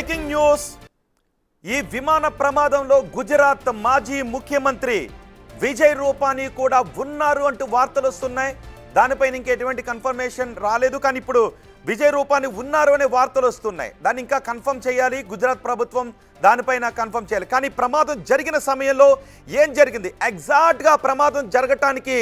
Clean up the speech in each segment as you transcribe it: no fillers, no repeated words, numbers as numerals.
Breaking news. ఈ విమాన ప్రమాదంలో గుజరాత్ మాజీ ముఖ్యమంత్రి విజయ్ రూపానీ కూడా ఉన్నారు అంటూ వార్తలు వస్తున్నాయి. దానిపైన ఇంకా ఎటువంటి కన్ఫర్మేషన్ రాలేదు, కానీ ఇప్పుడు విజయ్ రూపానీ ఉన్నారు అనే వార్తలు వస్తున్నాయి. దాన్ని ఇంకా కన్ఫర్మ్ చేయాలి గుజరాత్ ప్రభుత్వం, దానిపైన కన్ఫర్మ్ చేయాలి. కానీ ప్రమాదం జరిగిన సమయంలో ఏం జరిగింది, ఎగ్జాక్ట్గా ప్రమాదం జరగటానికి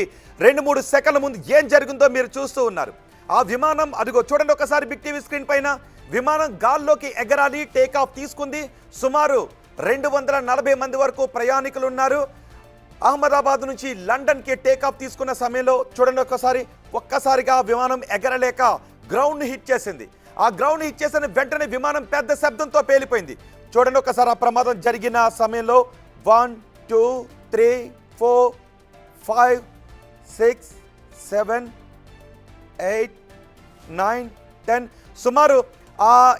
2-3 సెకండ్ల ముందు ఏం జరిగిందో మీరు చూస్తూ ఉన్నారు. ఆ విమానం అదిగో చూడండి ఒకసారి బిగ్ టీవీ స్క్రీన్ పైన. విమానం గాల్లోకి ఎగరాలి, టేక్ ఆఫ్ తీసుకుంది. సుమారు 240 మంది వరకు ప్రయాణికులు ఉన్నారు. అహ్మదాబాద్ నుంచి లండన్కి టేక్ ఆఫ్ తీసుకున్న సమయంలో చూడండి ఒక్కసారిగా విమానం ఎగరలేక గ్రౌండ్ హిట్ చేసింది. ఆ గ్రౌండ్ హిట్ చేసిన వెంటనే విమానం పెద్ద శబ్దంతో పేలిపోయింది. చూడండి ఒకసారి ఆ ప్రమాదం జరిగిన సమయంలో 1 2 3 4 5 6 7 8 9 10 సుమారు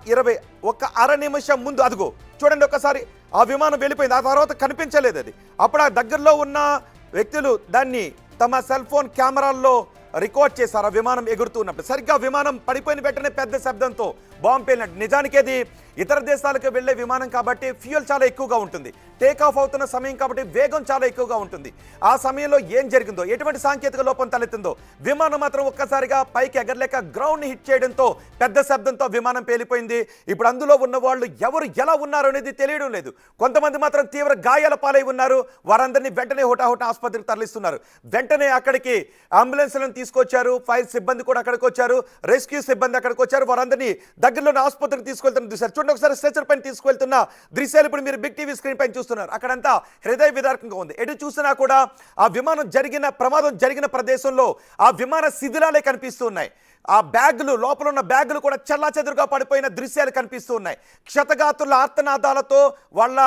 20 ఒక అర నిమిషం ముందు అదిగో చూడండి ఒకసారి ఆ విమానం వెళ్ళిపోయింది. ఆ తర్వాత కనిపించలేదు అది. అప్పుడు ఆ దగ్గరలో ఉన్న వ్యక్తులు దాన్ని తమ సెల్ ఫోన్ కెమెరాల్లో రికార్డ్ చేశారు. ఆ విమానం ఎగురుతున్నప్పుడు సరిగ్గా విమానం పడిపోయిన వెంటనే పెద్ద శబ్దంతో బాంబు పేలినట్టు. నిజానికి అది ఇతర దేశాలకు వెళ్లే విమానం కాబట్టి ఫ్యూయల్ చాలా ఎక్కువగా ఉంటుంది, టేక్ ఆఫ్ అవుతున్న సమయం కాబట్టి వేగం చాలా ఎక్కువగా ఉంటుంది. ఆ సమయంలో ఏం జరిగిందో, ఎటువంటి సాంకేతిక లోపం తలెత్తిందో, విమానం మాత్రం ఒక్కసారిగా పైకి ఎగరలేక గ్రౌండ్ హిట్ చేయడంతో పెద్ద శబ్దంతో విమానం పేలిపోయింది. ఇప్పుడు అందులో ఉన్న వాళ్ళు ఎవరు ఎలా ఉన్నారు అనేది తెలియడం లేదు. కొంతమంది మాత్రం తీవ్ర గాయాల పాలై ఉన్నారు. వారందరినీ వెంటనే హుటాహుట ఆసుపత్రికి తరలిస్తున్నారు. వెంటనే అక్కడికి అంబులెన్స్లను తీసుకొచ్చారు, ఫైర్ సిబ్బంది కూడా అక్కడికి వచ్చారు, రెస్క్యూ సిబ్బంది అక్కడికి వచ్చారు. వారందరినీ దగ్గరలోని ఆసుపత్రికి తీసుకెళ్తున్న దృశ్యాలు చూడండి ఒకసారి. స్ట్రెచర్ పైన తీసుకెళ్తున్న దృశ్యాలు ఇప్పుడు మీరు బిగ్ టీవీ స్క్రీన్ పైన చూస్తున్నారు. అక్కడంతా హృదయ విదారకంగా ఉంది. ఎటు చూసినా కూడా ఆ ప్రమాదం జరిగిన ప్రదేశంలో ఆ విమాన శిథిలాలే కనిపిస్తూ ఉన్నాయి. ఆ బ్యాగులు, లోపల ఉన్న బ్యాగులు కూడా చెల్లాచెదురుగా పడిపోయిన దృశ్యాలు కనిపిస్తూ ఉన్నాయి. క్షతగాతుల ఆర్తనాదాలతో, వాళ్ళ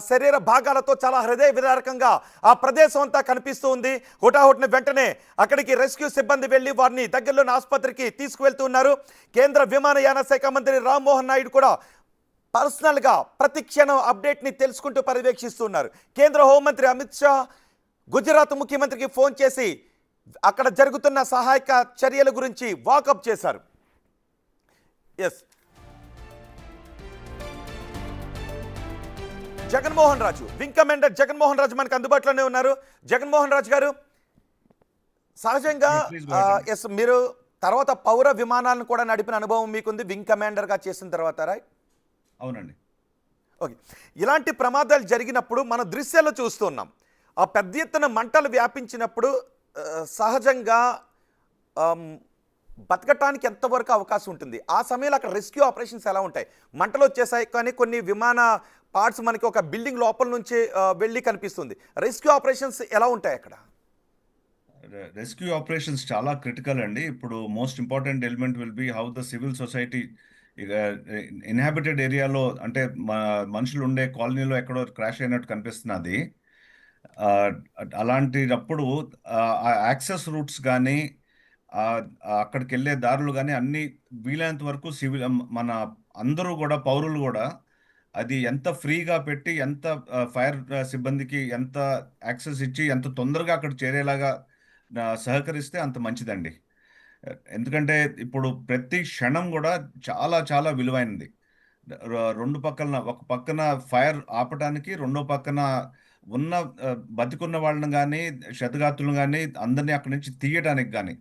శరీర భాగాలతో చాలా హృదయ విదారకంగా ఆ ప్రదేశం అంతా కనిపిస్తూ ఉంది. హుటాహుటిన వెంటనే అక్కడికి రెస్క్యూ సిబ్బంది వెళ్ళి వారిని దగ్గరలోని ఆసుపత్రికి తీసుకువెళ్తూ ఉన్నారు. కేంద్ర విమానయాన శాఖ మంత్రి రామ్మోహన్ నాయుడు కూడా పర్సనల్గా ప్రతి క్షణం అప్డేట్ని తెలుసుకుంటూ పర్యవేక్షిస్తున్నారు. కేంద్ర హోంమంత్రి అమిత్ షా గుజరాత్ ముఖ్యమంత్రికి ఫోన్ చేసి అక్కడ జరుగుతున్న సహాయక చర్యల గురించి వాకప్ చేశారు. ఎస్, జగన్మోహన్ రాజు, వింగ్ కమాండర్ జగన్మోహన్ రాజు మనకు అందుబాటులోనే ఉన్నారు. జగన్మోహన్ రాజు గారు, సహజంగా ఎస్, మీరు తర్వాత పౌర విమానాలను కూడా నడిపిన అనుభవం మీకుంది వింగ్ కమాండర్గా చేసిన తర్వాత, రైట్? అవునండి. ఓకే, ఇలాంటి ప్రమాదాలు జరిగినప్పుడు మన దృశ్యాల్లో చూస్తున్నాం. ఆ పెద్ద ఎత్తున మంటలు వ్యాపించినప్పుడు సహజంగా బతకటానికి ఎంతవరకు అవకాశం ఉంటుంది? ఆ సమయంలో అక్కడ రెస్క్యూ ఆపరేషన్స్ ఎలా ఉంటాయి? మంటలు వచ్చేసాయి, కానీ కొన్ని విమాన పార్ట్స్ మనకి ఒక బిల్డింగ్ లోపల నుంచి వెళ్ళి కనిపిస్తుంది. రెస్క్యూ ఆపరేషన్స్ ఎలా ఉంటాయి అక్కడ? రెస్క్యూ ఆపరేషన్స్ చాలా క్రిటికల్ అండి. ఇప్పుడు most important element will be how the civil society inhabited ఏరియాలో, అంటే మనుషులు ఉండే కాలనీలో ఎక్కడో క్రాష్ అయినట్టు కనిపిస్తున్నది. అలాంటిటప్పుడు ఆ యాక్సెస్ రూట్స్ కానీ, అక్కడికి వెళ్ళే దారులు కానీ అన్నీ వీలైనంత వరకు సివిల్ మన అందరూ కూడా, పౌరులు కూడా అది ఎంత ఫ్రీగా పెట్టి, ఎంత ఫైర్ సిబ్బందికి ఎంత యాక్సెస్ ఇచ్చి, ఎంత తొందరగా అక్కడ చేరేలాగా సహకరిస్తే అంత మంచిదండి. ఎందుకంటే ఇప్పుడు ప్రతి క్షణం కూడా చాలా చాలా విలువైనది. రెండు పక్కన, ఒక పక్కన ఫైర్ ఆపటానికి, రెండో పక్కన ఉన్న బతికున్న వాళ్ళని కానీ, క్షతగాతులను కానీ అందరినీ అక్కడి నుంచి తీయడానికి కానీ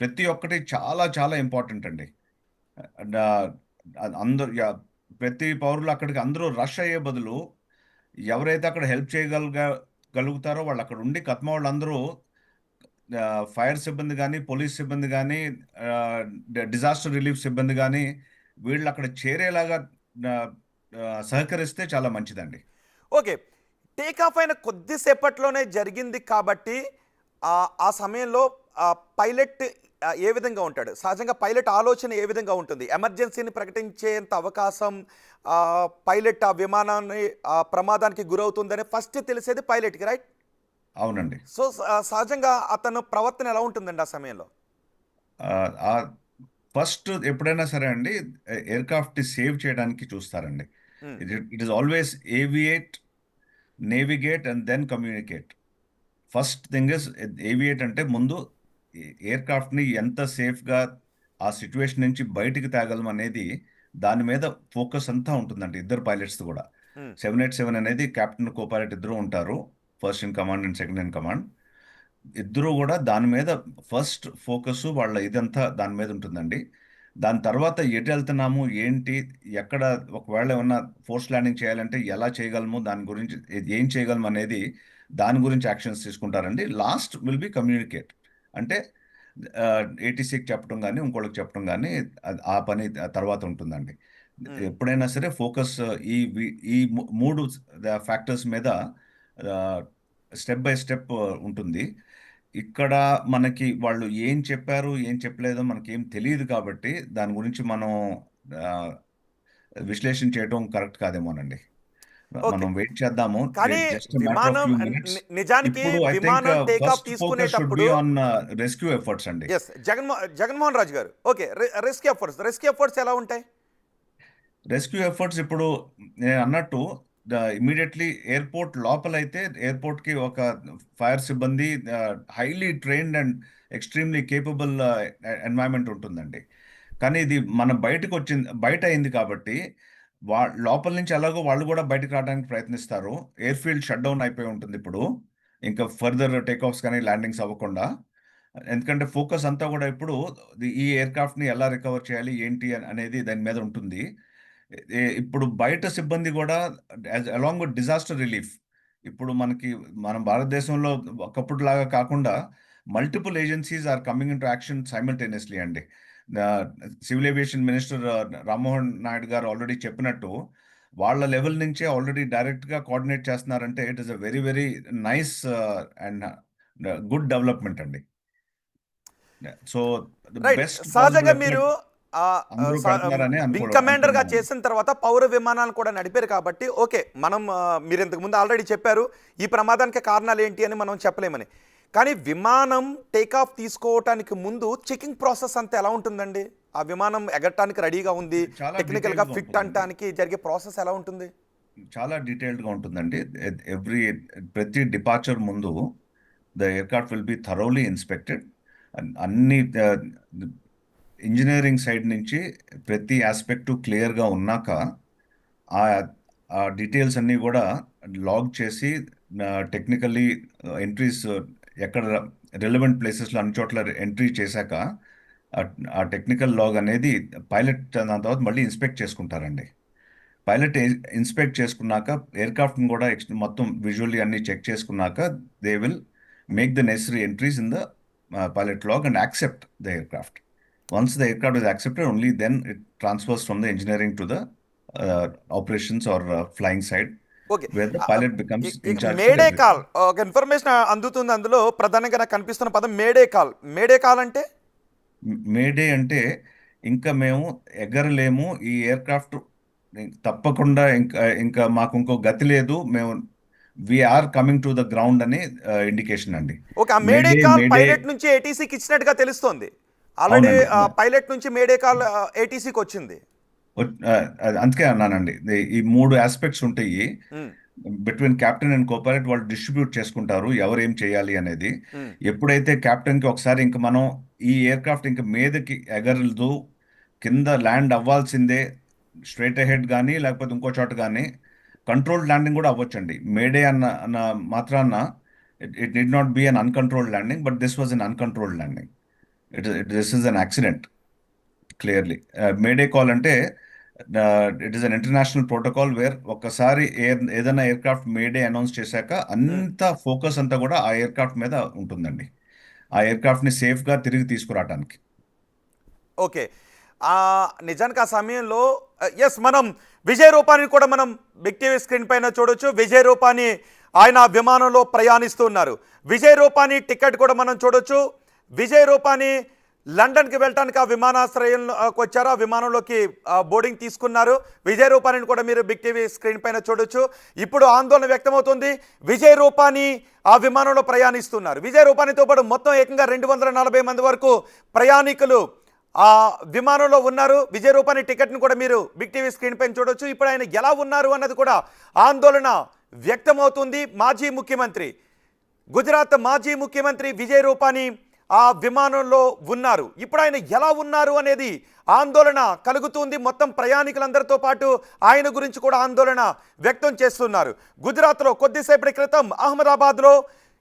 ప్రతి ఒక్కటి చాలా చాలా ఇంపార్టెంట్ అండి. అందరూ ప్రతి పౌరులు అక్కడికి అందరూ రష్ అయ్యే బదులు ఎవరైతే అక్కడ హెల్ప్ చేయగలుగుతారో వాళ్ళు అక్కడ ఉండి, కత్మ వాళ్ళందరూ ఫైర్ సిబ్బంది కానీ, పోలీస్ సిబ్బంది కానీ, డిజాస్టర్ రిలీఫ్ సిబ్బంది కానీ వీళ్ళు అక్కడ చేరేలాగా సహకరిస్తే చాలా మంచిదండి. ఓకే, టేక్ ఆఫ్ అయిన కొద్దిసేపట్లోనే జరిగింది కాబట్టి ఆ సమయంలో పైలట్ ఏ విధంగా ఉంటాడు? సహజంగా పైలట్ ఆలోచన ఏ విధంగా ఉంటుంది? ఎమర్జెన్సీని ప్రకటించేంత అవకాశం, పైలట్ ఆ విమానాన్ని ప్రమాదానికి గురవుతుందని ఫస్ట్ తెలిసేది పైలట్కి, రైట్? అవునండి. సో సహజంగా అతను ప్రవర్తన ఎలా ఉంటుందండి ఆ సమయంలో? ఫస్ట్ ఎప్పుడైనా సరే అండి, ఎయిర్క్రాఫ్ట్ సేవ్ చేయడానికి చూస్తారండి. It is always aviate, navigate and then communicate. First thing is aviate, అంటే ముందు ఎయిర్క్రాఫ్ట్ని ఎంత సేఫ్గా ఆ సిచ్యువేషన్ నుంచి బయటికి తేగలం అనేది దాని మీద ఫోకస్ అంతా ఉంటుందండి ఇద్దరు పైలట్స్ కూడా. ఉమ్, 787 అనేది కెప్టెన్ కో పైలట్ ఇద్దరు ఉంటారు, first in command and second in command. ఇద్దరు కూడా దాని మీద ఫస్ట్ ఫోకస్ వాళ్ళ ఇదంతా దాని మీద ఉంటుందండి. దాని తర్వాత ఎటు వెళ్తున్నాము ఏంటి, ఎక్కడ ఒకవేళ ఏమన్నా ఫోర్స్ ల్యాండింగ్ చేయాలంటే ఎలా చేయగలము, దాని గురించి ఏం చేయగలము అనేది దాని గురించి యాక్షన్స్ తీసుకుంటారండి. లాస్ట్ విల్ బి కమ్యూనికేట్, అంటే ఏటీసీకి చెప్పడం కానీ ఇంకోళ్ళకి చెప్పడం కానీ ఆ పని తర్వాత ఉంటుందండి. ఉమ్. ఎప్పుడైనా సరే ఫోకస్ ఈ మూడు ఫ్యాక్టర్స్ మీద స్టెప్ బై స్టెప్ ఉంటుంది. ఇక్కడ మనకి వాళ్ళు ఏం చెప్పారు ఏం చెప్పలేదో మనకి ఏం తెలియదు కాబట్టి దాని గురించి మనం ఆ, విశ్లేషణ చేయడం కరెక్ట్ కాదేమోనండి. ఓకే. మనం వెయిట్ చేద్దాము, కానీ జస్ట్ మ్యాటర్ ఆఫ్ విమానం ఫ్యూ మినిట్స్. నిజానికి ఇప్పుడు ఐ థింక్ విమానం టేకాఫ్ ఫస్ట్ ఫోకస్ షుడ్ తీసుకునేటప్పుడు బి ఆన్ రెస్క్యూ ఎఫర్ట్స్ అండి. ఎస్ జగన్మోహన్ రాజు గారు, ఓకే, రెస్క్యూ ఎఫర్ట్స్ ఎలా ఉంటాయి? రెస్క్యూ ఎఫర్ట్స్ ఇప్పుడు నేను అన్నట్టు ఇమీడియట్లీ ఎయిర్పోర్ట్ లోపలైతే ఎయిర్పోర్ట్కి ఒక ఫైర్ సిబ్బంది highly trained and extremely capable environment ఉంటుందండి. కానీ ఇది మన బయటకు వచ్చింది, బయట అయింది కాబట్టి లోపల నుంచి ఎలాగో వాళ్ళు కూడా బయటకు రావడానికి ప్రయత్నిస్తారు. ఎయిర్ ఫీల్డ్ షట్ డౌన్ అయిపోయి ఉంటుంది ఇప్పుడు, ఇంకా ఫర్దర్ టేక్ ఆఫ్స్ కానీ ల్యాండింగ్స్ అవ్వకుండా. ఎందుకంటే ఫోకస్ అంతా కూడా ఇప్పుడు ఈ ఎయిర్క్రాఫ్ట్ని ఎలా రికవర్ చేయాలి ఏంటి అనేది దాని మీద ఉంటుంది. ఇప్పుడు బయట సిబ్బంది కూడా అలాంగ్ విత్ డిజాస్టర్ రిలీఫ్, ఇప్పుడు మన భారతదేశంలో ఒకప్పుడు లాగా కాకుండా multiple agencies are coming in to action simultaneously అండి. Civil aviation minister Rammohan Naidu garu already చెప్పినట్టు వాళ్ళ లెవెల్ నుంచే ఆల్రెడీ డైరెక్ట్గా కోఆర్డినేట్ చేస్తున్నారంటే it is a very very nice and good development అండి. So right. బెస్ట్ పాసిబుల్ సహజంగా మీరు ఎఫర్ట్ అందరూ పెడుతున్నారని వింగ్ కమాండర్గా అనుకున్నాను. చేసిన తర్వాత పౌర విమానాలు కూడా నడిపారు కాబట్టి ఓకే, మనం మీరు ఇంతకు ముందు ఆల్రెడీ చెప్పారు ఈ ప్రమాదానికి కారణాలు ఏంటి అని మనం చెప్పలేమని. కానీ విమానం టేకాఫ్ తీసుకోవటానికి ముందు చెకింగ్ ప్రాసెస్ అంతా ఎలా ఉంటుందండి? ఆ విమానం ఎగరటానికి రెడీగా ఉంది, చాలా టెక్నికల్గా డీటెయిల్డ్గా ఫిట్ ఉంటుందండి. అనటానికి జరిగే ప్రాసెస్ ఎలా ఉంటుంది? చాలా డీటెయిల్డ్గా ఉంటుందండి. ప్రతి డిపార్చర్ ముందు the aircraft will be thoroughly inspected. అన్ని ఇంజనీరింగ్ సైడ్ నుంచి ప్రతి ఆస్పెక్టు క్లియర్గా ఉన్నాక ఆ ఆ డీటెయిల్స్ అన్నీ కూడా లాగ్ చేసి టెక్నికల్లీ ఎంట్రీస్ ఎక్కడ రిలవెంట్ ప్లేసెస్లో అన్ని చోట్ల ఎంట్రీ చేశాక ఆ టెక్నికల్ లాగ్ అనేది పైలట్ దాని తర్వాత మళ్ళీ ఇన్స్పెక్ట్ చేసుకుంటారండి. పైలట్ ఇన్స్పెక్ట్ చేసుకున్నాక ఎయిర్క్రాఫ్ట్ని కూడా మొత్తం విజువల్లీ అన్ని చెక్ చేసుకున్నాక they will make the necessary entries in the pilot log and accept the aircraft. Once the aircraft is accepted, only then it transfers from the engineering to the operations or flying side, okay. where the pilot becomes in charge for mayday everything. Call ఒక information అందుతుంది, అందులో ప్రధానంగా నాకు కనిపిస్తున్న పదం mayday call. Mayday call అంటే mayday అంటే ఇంకా మేము ఎగరలేము ఈ ఎయిర్క్రాఫ్ట్, తప్పకుండా ఇంకా మాకు ఇంకో గతి లేదు, మేము we are coming to the ground అని ఇండికేషన్ అండి. ఓకే, ఆ mayday mayday call mayday pilot నుంచి ఏటీసీకి ఇచ్చినట్టుగా తెలుస్తోంది. ఆల్రెడీ అవునండి. పైలట్ నుంచి మేడే కాల్ ఏటీసీకి వచ్చింది. అందుకే అన్నానండి, ఈ మూడు ఆస్పెక్ట్స్ ఉంటాయి ఉమ్, బిట్వీన్ కెప్టెన్ అండ్ కోపైలట్. వాళ్ళు డిస్ట్రిబ్యూట్ చేసుకుంటారు ఎవరు ఏం చేయాలి అనేది. ఉమ్, ఎప్పుడైతే కెప్టెన్కి ఒకసారి ఇంక మనం ఈ ఎయిర్క్రాఫ్ట్ ఇంక మీదకి ఎగరదు, కింద ల్యాండ్ అవ్వాల్సిందే, స్ట్రైట్ అహెడ్ కానీ లేకపోతే ఇంకో చోట కానీ కంట్రోల్డ్ ల్యాండింగ్ కూడా అవ్వచ్చండి. మేడే అన్న మాత్రాన it need not be an uncontrolled landing, but this was an uncontrolled landing. This is an accident clearly. Mayday call అంటే it is an international protocol where ఒక్కసారి ఏదైనా ఎయిర్క్రాఫ్ట్ మేడే అనౌన్స్ చేశాక ఉమ్. అంత focus అంతా కూడా ఆ ఎయిర్క్రాఫ్ట్ మీద ఉంటుందండి, ఆ ఎయిర్క్రాఫ్ట్ని సేఫ్గా తిరిగి తీసుకురావడానికి. ఓకే. నిజానికి ఆ సమయంలో ఎస్, మనం విజయ్ రూపాని కూడా మనం బిగ్ టీవీ స్క్రీన్ పైన చూడొచ్చు. విజయ్ రూపాని ఆయన ఆ విమానంలో ప్రయాణిస్తున్నారు. విజయ్ రూపాని టికెట్ కూడా మనం చూడొచ్చు. విజయ్ రూపాని లండన్కి వెళ్ళటానికి ఆ విమానాశ్రయంలోకి వచ్చారు, ఆ విమానంలోకి బోర్డింగ్ తీసుకున్నారు. విజయ్ రూపానిని కూడా మీరు బిగ్ టీవీ స్క్రీన్ పైన చూడొచ్చు. ఇప్పుడు ఆందోళన వ్యక్తమవుతుంది. విజయ్ రూపాని ఆ విమానంలో ప్రయాణిస్తున్నారు. విజయ్ రూపానితో పాటు మొత్తం ఏకంగా 240 మంది వరకు ప్రయాణికులు ఆ విమానంలో ఉన్నారు. విజయ్ రూపాని టికెట్ని కూడా మీరు బిగ్ టీవీ స్క్రీన్ పైన చూడొచ్చు. ఇప్పుడు ఆయన ఎలా ఉన్నారు అన్నది కూడా ఆందోళన వ్యక్తమవుతుంది. మాజీ ముఖ్యమంత్రి, గుజరాత్ మాజీ ముఖ్యమంత్రి విజయ్ రూపాని ఆ విమానంలో ఉన్నారు. ఇప్పుడు ఆయన ఎలా ఉన్నారు అనేది ఆందోళన కలుగుతుంది. మొత్తం ప్రయాణికులందరితో పాటు ఆయన గురించి కూడా ఆందోళన వ్యక్తం చేస్తున్నారు. గుజరాత్లో కొద్దిసేపటి క్రితం అహ్మదాబాద్లో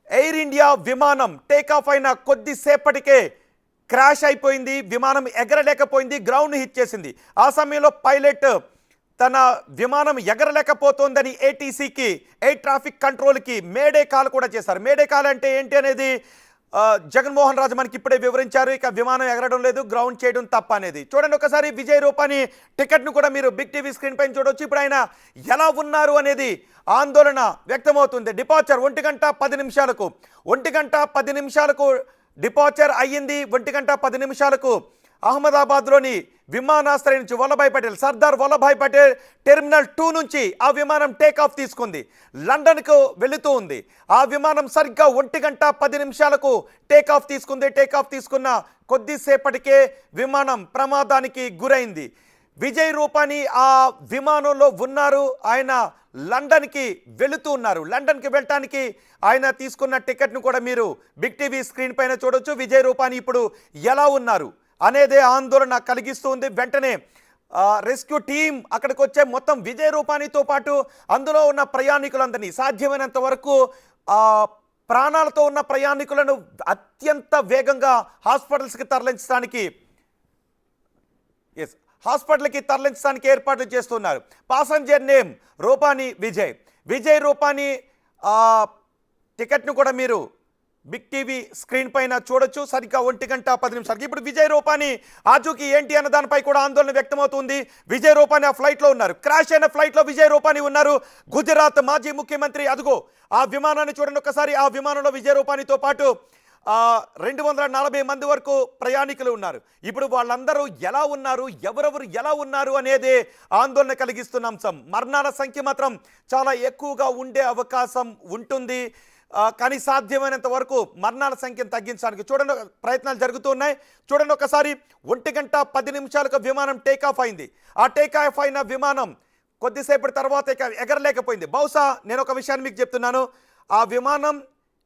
ఎయిర్ ఇండియా విమానం టేకాఫ్ అయిన కొద్దిసేపటికే క్రాష్ అయిపోయింది. విమానం ఎగరలేకపోయింది, గ్రౌండ్ హిట్ చేసింది. ఆ సమయంలో పైలట్ తన విమానం ఎగరలేకపోతోందని ఏటీసీకి, ఎయిర్ ట్రాఫిక్ కంట్రోల్కి మేడే కాల్ కూడా చేశారు. మేడే కాల్ అంటే ఏంటి అనేది జగన్మోహన్ రాజు మనకి ఇప్పుడే వివరించారు. ఇక విమానం ఎగరడం లేదు, గ్రౌండ్ చేయడం తప్ప అనేది. చూడండి ఒకసారి విజయ్ రూపానీ టికెట్ను కూడా మీరు బిగ్ టీవీ స్క్రీన్ పైన చూడవచ్చు. ఇప్పుడు ఆయన ఎలా ఉన్నారు అనేది ఆందోళన వ్యక్తమవుతుంది. డిపార్చర్ 1:10 1:10 డిపార్చర్ అయ్యింది. 1:10 అహ్మదాబాద్లోని విమానాశ్రయం నుంచి వల్లభాయ్ పటేల్, సర్దార్ వల్లభాయ్ పటేల్ టెర్మినల్ 2 నుంచి ఆ విమానం టేకాఫ్ తీసుకుంది. లండన్కు వెళుతూ ఉంది. ఆ విమానం సరిగ్గా 1:10 టేకాఫ్ తీసుకుంది. టేకాఫ్ తీసుకున్న కొద్దిసేపటికే విమానం ప్రమాదానికి గురైంది. విజయ్ రూపానీ ఆ విమానంలో ఉన్నారు. ఆయన లండన్కి వెళుతూ ఉన్నారు. లండన్కి వెళ్ళటానికి ఆయన తీసుకున్న టికెట్ను కూడా మీరు బిగ్ టీవీ స్క్రీన్ పైన చూడొచ్చు. విజయ్ రూపానీ ఇప్పుడు ఎలా ఉన్నారు అనేదే ఆందోళన కలిగిస్తుంది. వెంటనే రెస్క్యూ టీం అక్కడికి వచ్చే మొత్తం విజయ్ రూపానీతో పాటు అందులో ఉన్న ప్రయాణికులందరినీ సాధ్యమైనంత వరకు ప్రాణాలతో ఉన్న ప్రయాణికులను అత్యంత వేగంగా హాస్పిటల్స్కి తరలించడానికి ఏర్పాట్లు చేస్తున్నారు. పాసెంజర్ నేమ్ రూపానీ విజయ్ రూపానీ టికెట్ను కూడా మీరు బిగ్ టీవీ స్క్రీన్ పైన చూడొచ్చు. సరిగ్గా 1:10 ఇప్పుడు విజయ్ రూపానీ ఆచూకీ ఏంటి అన్న దానిపై కూడా ఆందోళన వ్యక్తమవుతుంది. విజయ్ రూపానీ ఆ ఫ్లైట్లో ఉన్నారు. క్రాష్ అయిన ఫ్లైట్లో విజయ్ రూపానీ ఉన్నారు. గుజరాత్ మాజీ ముఖ్యమంత్రి అదుగో ఆ విమానాన్ని చూడండి ఒకసారి. ఆ విమానంలో విజయ్ రూపానీతో పాటు 240 మంది వరకు ప్రయాణికులు ఉన్నారు. ఇప్పుడు వాళ్ళందరూ ఎలా ఉన్నారు, ఎవరెవరు ఎలా ఉన్నారు అనేది ఆందోళన కలిగిస్తున్న అంశం. మరణాల సంఖ్య మాత్రం చాలా ఎక్కువగా ఉండే అవకాశం ఉంటుంది. కానీ సాధ్యమైనంత వరకు మరణాల సంఖ్యను తగ్గించడానికి చూడండి ప్రయత్నాలు జరుగుతున్నాయి. చూడండి ఒకసారి 1:10 విమానం టేకాఫ్ అయింది. ఆ టేకాఫ్ అయిన విమానం కొద్దిసేపటి తర్వాత ఇక ఎగరలేకపోయింది. బహుశా నేను ఒక విషయాన్ని మీకు చెప్తున్నాను. ఆ విమానం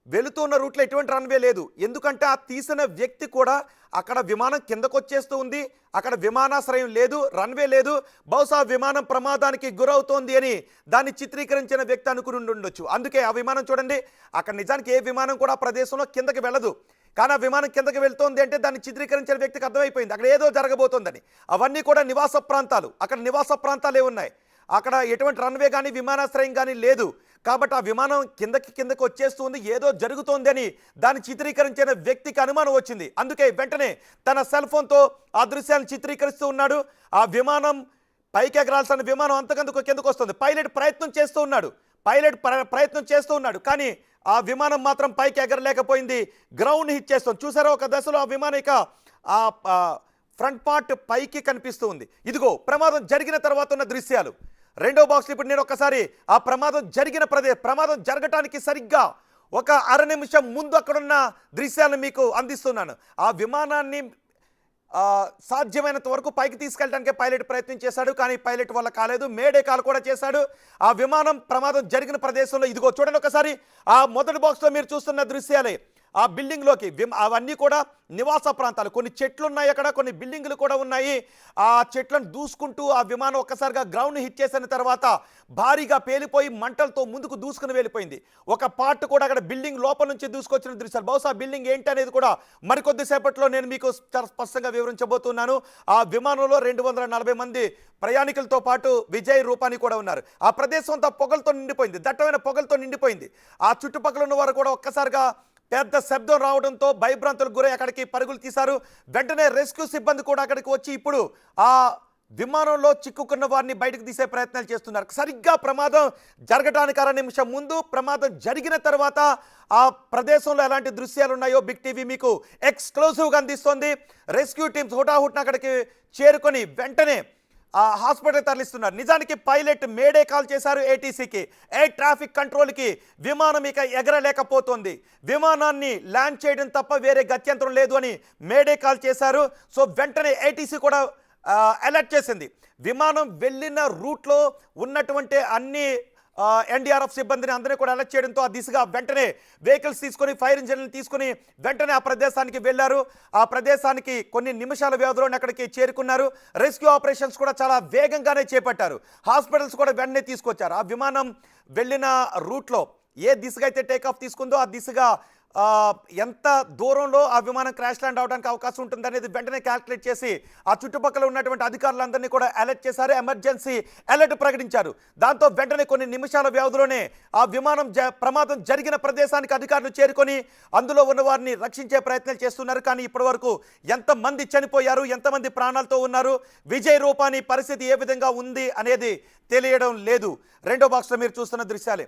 వెళుతున్న రూట్లో ఎటువంటి రన్వే లేదు. ఎందుకంటే ఆ తీసిన వ్యక్తి కూడా అక్కడ విమానం కిందకు వచ్చేస్తూ ఉంది. అక్కడ విమానాశ్రయం లేదు, రన్వే లేదు. బహుశా విమానం ప్రమాదానికి గురవుతోంది అని దాన్ని చిత్రీకరించిన వ్యక్తి అనుకుని ఉండొచ్చు. అందుకే ఆ విమానం చూడండి, అక్కడ నిజానికి ఏ విమానం కూడా ఆ ప్రదేశంలో కిందకి వెళ్ళదు. కానీ ఆ విమానం కిందకి వెళ్తోంది అంటే దాన్ని చిత్రీకరించిన వ్యక్తికి అర్థమైపోయింది అక్కడ ఏదో జరగబోతోందని. అవన్నీ కూడా నివాస ప్రాంతాలు. అక్కడ నివాస ప్రాంతాలే ఉన్నాయి. అక్కడ ఎటువంటి రన్వే కానీ విమానాశ్రయం కానీ లేదు. కాబట్టి ఆ విమానం కిందకి వచ్చేస్తుంది, ఏదో జరుగుతోంది అని దాన్ని చిత్రీకరించిన వ్యక్తికి అనుమానం వచ్చింది. అందుకే వెంటనే తన సెల్ ఫోన్తో ఆ దృశ్యాన్ని చిత్రీకరిస్తూ ఉన్నాడు. ఆ విమానం పైకి ఎగరాల్సిన విమానం అంతకందుకు కిందకు వస్తుంది. పైలట్ ప్రయత్నం చేస్తూ ఉన్నాడు. కానీ ఆ విమానం మాత్రం పైకి ఎగరలేకపోయింది, గ్రౌండ్ హిట్ చేస్తుంది. చూసారా ఒక దశలో ఆ విమానం ఇక ఫ్రంట్ పార్ట్ పైకి కనిపిస్తూ ఉంది. ఇదిగో ప్రమాదం జరిగిన తర్వాత ఉన్న దృశ్యాలు. రెండో బాక్స్ ఇప్పుడు నేను ఒకసారి ఆ ప్రమాదం జరగటానికి సరిగ్గా ఒక అర నిమిషం ముందు అక్కడున్న దృశ్యాలను మీకు అందిస్తున్నాను. ఆ విమానాన్ని సాధ్యమైనంత వరకు పైకి తీసుకెళ్ళడానికే పైలట్ ప్రయత్నం చేశాడు. కానీ పైలట్ వల్ల కాలేదు. మేడే కాల్ కూడా చేశాడు. ఆ విమానం ప్రమాదం జరిగిన ప్రదేశంలో ఇదిగో చూడండి ఒకసారి. ఆ మొదటి బాక్స్లో మీరు చూస్తున్న దృశ్యాలే ఆ బిల్డింగ్లోకి. అవన్నీ కూడా నివాస ప్రాంతాలు. కొన్ని చెట్లు ఉన్నాయి, అక్కడ కొన్ని బిల్డింగులు కూడా ఉన్నాయి. ఆ చెట్లను దూసుకుంటూ ఆ విమానం ఒక్కసారిగా గ్రౌండ్ హిట్ చేసిన తర్వాత భారీగా పేలిపోయి మంటలతో ముందుకు దూసుకుని వెళ్ళిపోయింది. ఒక పార్ట్ కూడా అక్కడ బిల్డింగ్ లోపల నుంచి దూసుకొచ్చిన దృశ్యాలు. బహుశా బిల్డింగ్ ఏంటి అనేది కూడా మరికొద్దిసేపట్లో నేను మీకు చాలా స్పష్టంగా వివరించబోతున్నాను. ఆ విమానంలో 240 మంది ప్రయాణికులతో పాటు విజయ్ రూపానీ కూడా ఉన్నారు. ఆ ప్రదేశం అంతా పొగలతో నిండిపోయింది, దట్టమైన పొగలతో నిండిపోయింది. ఆ చుట్టుపక్కల ఉన్న వారు కూడా ఒక్కసారిగా పెద్ద శబ్దం రావడంతో భయభ్రాంతులకు గురై అక్కడికి పరుగులు తీశారు. వెంటనే రెస్క్యూ సిబ్బంది కూడా అక్కడికి వచ్చి ఇప్పుడు ఆ విమానంలో చిక్కుకున్న వారిని బయటకు తీసే ప్రయత్నాలు చేస్తున్నారు. సరిగ్గా ప్రమాదం జరగడానికి అర నిమిషం ముందు, ప్రమాదం జరిగిన తర్వాత ఆ ప్రదేశంలో ఎలాంటి దృశ్యాలు ఉన్నాయో బిగ్ టీవీ మీకు ఎక్స్క్లూజివ్గా అందిస్తోంది. రెస్క్యూ టీమ్స్ హుటాహుటిన అక్కడికి చేరుకొని వెంటనే హాస్పిటల్ తరలిస్తున్నారు. నిజానికి పైలట్ మేడే కాల్ చేశారు ఏటీసీకి, ఎయిర్ ట్రాఫిక్ కంట్రోల్కి. విమానం ఇక ఎగరలేకపోతుంది, విమానాన్ని ల్యాండ్ చేయడం తప్ప వేరే గత్యంతరం లేదు అని మేడే కాల్ చేశారు. సో వెంటనే ఏటీసీ కూడా అలర్ట్ చేసింది. విమానం వెళ్ళిన రూట్లో ఉన్నటువంటి అన్ని ఎన్డీఆర్ఎఫ్ సిబ్బందిని అందరినీ కూడా అలర్ట్ చేయడంతో ఆ దిశగా వెంటనే వెహికల్స్ తీసుకొని ఫైర్ ఇంజన్లు తీసుకొని వెంటనే ఆ ప్రదేశానికి వెళ్ళారు. ఆ ప్రదేశానికి కొన్ని నిమిషాల వ్యవధిలోనే అక్కడికి చేరుకున్నారు. రెస్క్యూ ఆపరేషన్స్ కూడా చాలా వేగంగానే చేపట్టారు. హాస్పిటల్స్ కూడా వెంటనే తీసుకొచ్చారు. ఆ విమానం వెళ్ళిన రూట్లో ఏ దిశగా అయితే టేకాఫ్ తీసుకుందో ఆ దిశగా ఎంత దూరంలో ఆ విమానం క్రాష్ ల్యాండ్ అవడానికి అవకాశం ఉంటుంది అనేది వెంటనే క్యాల్కులేట్ చేసి ఆ చుట్టుపక్కల ఉన్నటువంటి అధికారులందరినీ కూడా అలర్ట్ చేశారు. ఎమర్జెన్సీ అలర్ట్ ప్రకటించారు. దాంతో వెంటనే కొన్ని నిమిషాల వ్యవధిలోనే ఆ విమానం ప్రమాదం జరిగిన ప్రదేశానికి అధికారులు చేరుకొని అందులో ఉన్న వారిని రక్షించే ప్రయత్నాలు చేస్తున్నారు. కానీ ఇప్పటి వరకు ఎంతమంది చనిపోయారు, ఎంతమంది ప్రాణాలతో ఉన్నారు, విజయ్ రూపానీ పరిస్థితి ఏ విధంగా ఉంది అనేది తెలియడం లేదు. రెండో బాక్స్లో మీరు చూస్తున్న దృశ్యాలే.